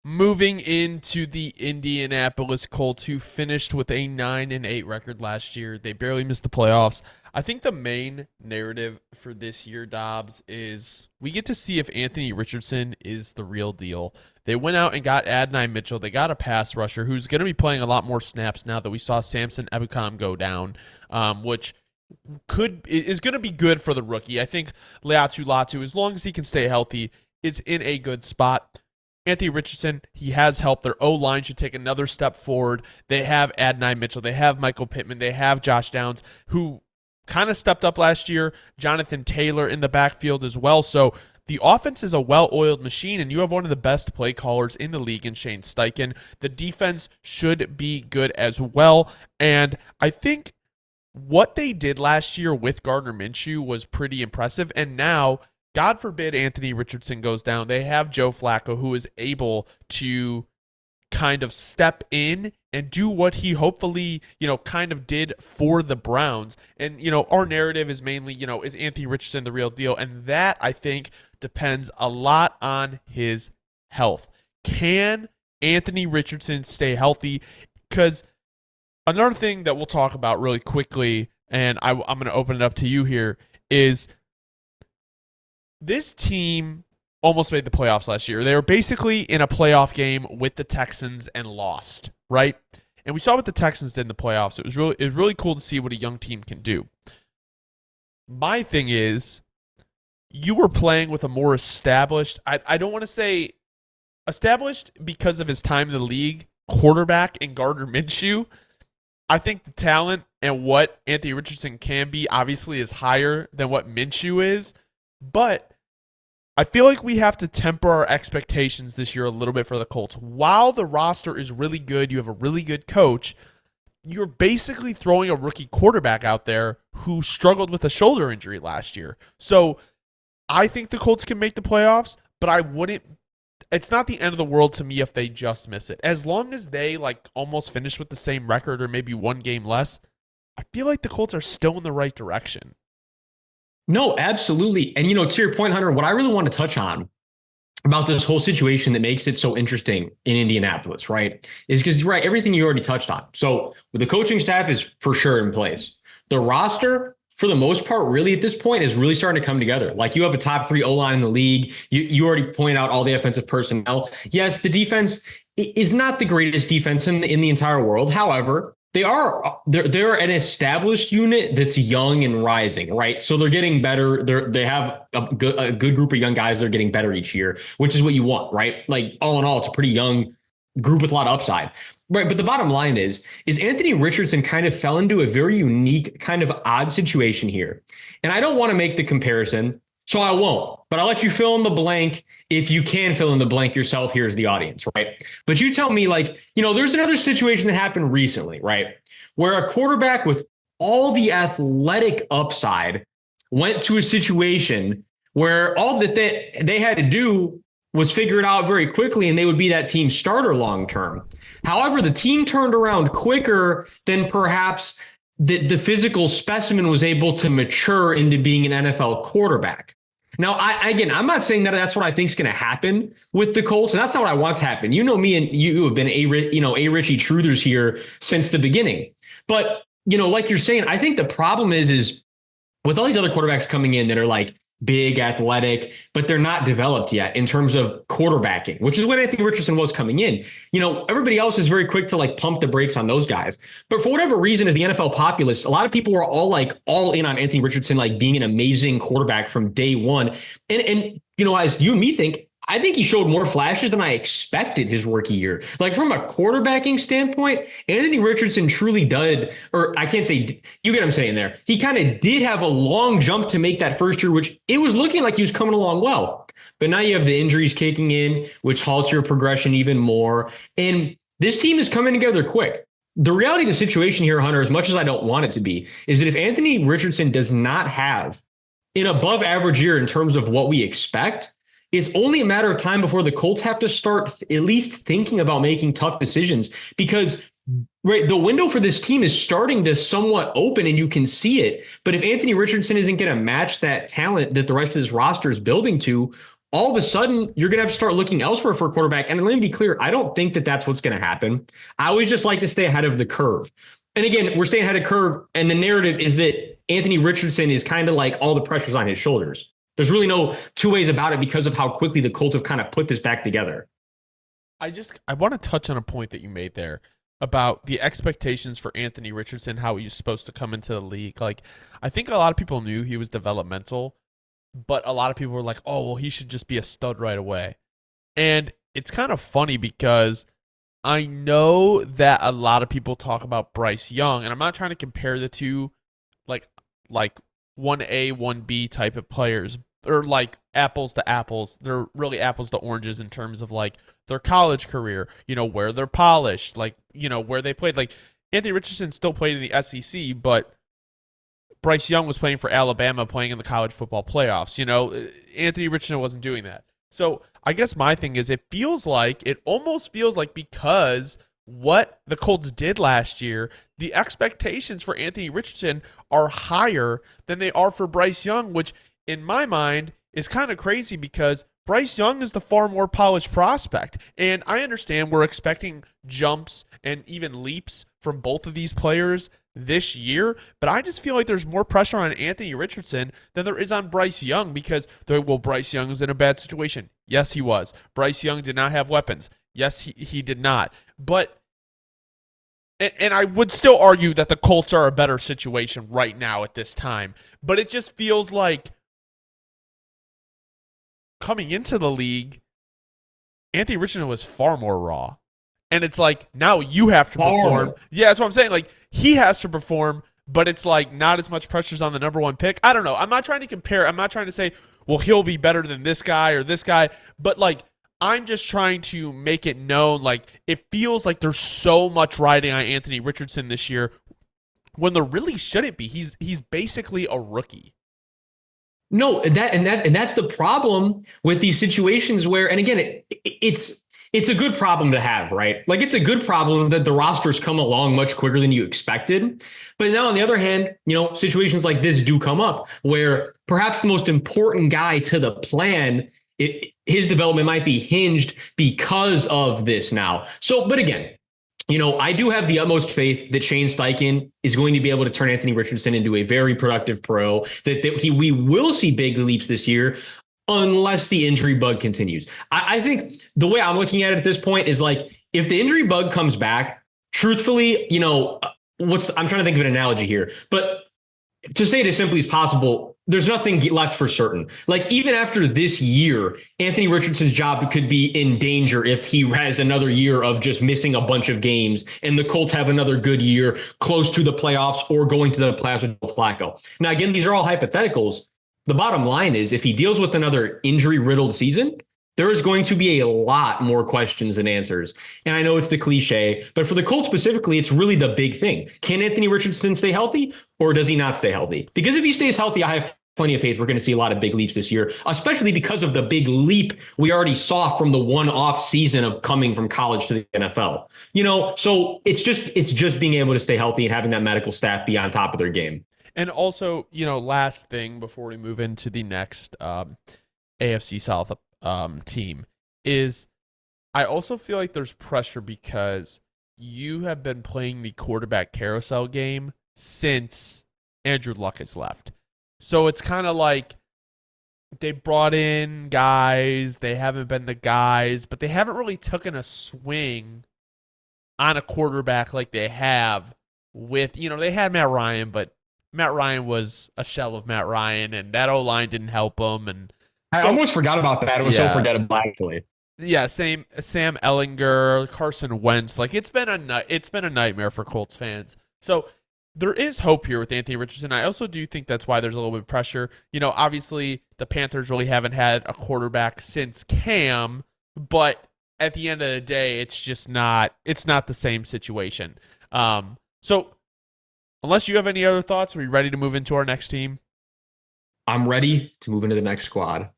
Moving into the Indianapolis Colts, who finished with a 9-8 record last year. They barely missed the playoffs. I think the main narrative for this year, Dobbs, is we get to see if Anthony Richardson is the real deal. They went out and got Adonai Mitchell. They got a pass rusher who's going to be playing a lot more snaps now that we saw Samson Ebukam go down, which is going to be good for the rookie. I think Leatu Latu, as long as he can stay healthy, is in a good spot. Anthony Richardson, he has helped. Their O-line should take another step forward. They have Adonai Mitchell. They have Michael Pittman. They have Josh Downs, who kind of stepped up last year. Jonathan Taylor in the backfield as well. So the offense is a well-oiled machine, and you have one of the best play callers in the league in Shane Steichen. The defense should be good as well. And I think what they did last year with Gardner Minshew was pretty impressive. And now, God forbid Anthony Richardson goes down, they have Joe Flacco, who is able to kind of step in and do what he hopefully, kind of did for the Browns. And, our narrative is mainly, is Anthony Richardson the real deal? And that, I think, depends a lot on his health. Can Anthony Richardson stay healthy? Because another thing that we'll talk about really quickly, and I'm going to open it up to you here, is this team almost made the playoffs last year. They were basically in a playoff game with the Texans and lost, right? And we saw what the Texans did in the playoffs. It was really cool to see what a young team can do. My thing is, you were playing with a more established, I don't want to say established because of his time in the league, quarterback in Gardner Minshew. I think the talent and what Anthony Richardson can be obviously is higher than what Minshew is. But I feel like we have to temper our expectations this year a little bit for the Colts. While the roster is really good, you have a really good coach, you're basically throwing a rookie quarterback out there who struggled with a shoulder injury last year. So I think the Colts can make the playoffs, but it's not the end of the world to me if they just miss it. As long as they almost finish with the same record or maybe one game less, I feel like the Colts are still in the right direction. No, absolutely. And, to your point, Hunter, what I really want to touch on about this whole situation that makes it so interesting in Indianapolis, right, is because you're right, everything you already touched on. So the coaching staff is for sure in place. The roster, for the most part, really at this point is really starting to come together. Like you have a top 3 O-line in the league. You already pointed out all the offensive personnel. Yes, the defense is not the greatest defense in the entire world. However, they're an established unit that's young and rising, right? So they're getting better. They have a good group of young guys. They're getting better each year, which is what you want, right? Like all in all, it's a pretty young group with a lot of upside, right? But the bottom line is Anthony Richardson kind of fell into a very unique kind of odd situation here. And I don't want to make the comparison, so I won't, but I'll let you fill in the blank. If you can fill in the blank yourself, here's the audience, right? But you tell me, there's another situation that happened recently, right? Where a quarterback with all the athletic upside went to a situation where all that they had to do was figure it out very quickly and they would be that team starter long term. However, the team turned around quicker than perhaps the physical specimen was able to mature into being an NFL quarterback. Now, I'm not saying that that's what I think is going to happen with the Colts, and that's not what I want to happen. You know me, and you have been a Richie truthers here since the beginning. But like you're saying, I think the problem is with all these other quarterbacks coming in that are big, athletic, but they're not developed yet in terms of quarterbacking, which is what Anthony Richardson was coming in. Everybody else is very quick to pump the brakes on those guys. But for whatever reason, as the NFL populace, a lot of people were all in on Anthony Richardson, being an amazing quarterback from day one. And as you and me think, I think he showed more flashes than I expected his rookie year. From a quarterbacking standpoint, Anthony Richardson truly did, or I can't say, you get what I'm saying there. He kind of did have a long jump to make that first year, which it was looking like he was coming along well. But now you have the injuries kicking in, which halts your progression even more. And this team is coming together quick. The reality of the situation here, Hunter, as much as I don't want it to be, is that if Anthony Richardson does not have an above average year in terms of what we expect, it's only a matter of time before the Colts have to start at least thinking about making tough decisions, because the window for this team is starting to somewhat open and you can see it. But if Anthony Richardson isn't going to match that talent that the rest of this roster is building to, all of a sudden you're going to have to start looking elsewhere for a quarterback. And let me be clear, I don't think that that's what's going to happen. I always just like to stay ahead of the curve. And again, we're staying ahead of curve. And the narrative is that Anthony Richardson is kind of like all the pressure's on his shoulders. There's really no two ways about it because of how quickly the Colts have kind of put this back together. I want to touch on a point that you made there about the expectations for Anthony Richardson, how he was supposed to come into the league. Like, I think a lot of people knew he was developmental, but a lot of people were like, oh, well, he should just be a stud right away. And it's kind of funny because I know that a lot of people talk about Bryce Young, and I'm not trying to compare the two like 1A, 1B type of players, or like apples to apples. They're really apples to oranges in terms of like their college career, where they're polished, like, where they played. Like, Anthony Richardson still played in the SEC, but Bryce Young was playing for Alabama, playing in the college football playoffs. Anthony Richardson wasn't doing that. So I guess my thing is it almost feels like because what the Colts did last year, the expectations for Anthony Richardson are higher than they are for Bryce Young, which in my mind is kind of crazy because Bryce Young is the far more polished prospect. And I understand we're expecting jumps and even leaps from both of these players this year, but I just feel like there's more pressure on Anthony Richardson than there is on Bryce Young because, Bryce Young is in a bad situation. Yes, he was. Bryce Young did not have weapons. Yes, he did not. But, and I would still argue that the Colts are a better situation right now at this time, but it just feels like coming into the league, Anthony Richardson was far more raw. And it's like, now you have to perform. Yeah, that's what I'm saying. Like, he has to perform, but it's like not as much pressure's on the number one pick. I don't know. I'm not trying to compare. I'm not trying to say, well, he'll be better than this guy or this guy. But, like, I'm just trying to make it known, like, it feels like there's so much riding on Anthony Richardson this year when there really shouldn't be. He's basically a rookie. No, that's the problem with these situations where, and again, it's a good problem to have, right? Like, it's a good problem that the rosters come along much quicker than you expected. But now on the other hand, situations like this do come up where perhaps the most important guy to the plan, his development might be hinged because of this now. So, but again, I do have the utmost faith that Shane Steichen is going to be able to turn Anthony Richardson into a very productive pro, that we will see big leaps this year unless the injury bug continues. I think the way I'm looking at it at this point is like, if the injury bug comes back, truthfully, I'm trying to think of an analogy here, but to say it as simply as possible, there's nothing left for certain. Like, even after this year, Anthony Richardson's job could be in danger if he has another year of just missing a bunch of games and the Colts have another good year close to the playoffs or going to the playoffs with Joe Flacco. Now, again, these are all hypotheticals. The bottom line is, if he deals with another injury-riddled season, there is going to be a lot more questions than answers. And I know it's the cliche, but for the Colts specifically, it's really the big thing. Can Anthony Richardson stay healthy, or does he not stay healthy? Because if he stays healthy, I have plenty of faith we're going to see a lot of big leaps this year, especially because of the big leap we already saw from the one-off season of coming from college to the NFL. So it's just being able to stay healthy and having that medical staff be on top of their game. And also, last thing before we move into the next AFC South team is I also feel like there's pressure because you have been playing the quarterback carousel game since Andrew Luck has left. So it's kind of like they brought in guys, they haven't been the guys, but they haven't really taken a swing on a quarterback like they have with, they had Matt Ryan, but Matt Ryan was a shell of Matt Ryan, and that O-line didn't help him. And I almost forgot about that. It was so forgettable, actually. Yeah, same. Sam Ellinger, Carson Wentz. Like, it's been a nightmare for Colts fans. So there is hope here with Anthony Richardson. I also do think that's why there's a little bit of pressure. Obviously the Panthers really haven't had a quarterback since Cam, but at the end of the day, it's not the same situation. So unless you have any other thoughts, are we ready to move into our next team? I'm ready to move into the next squad.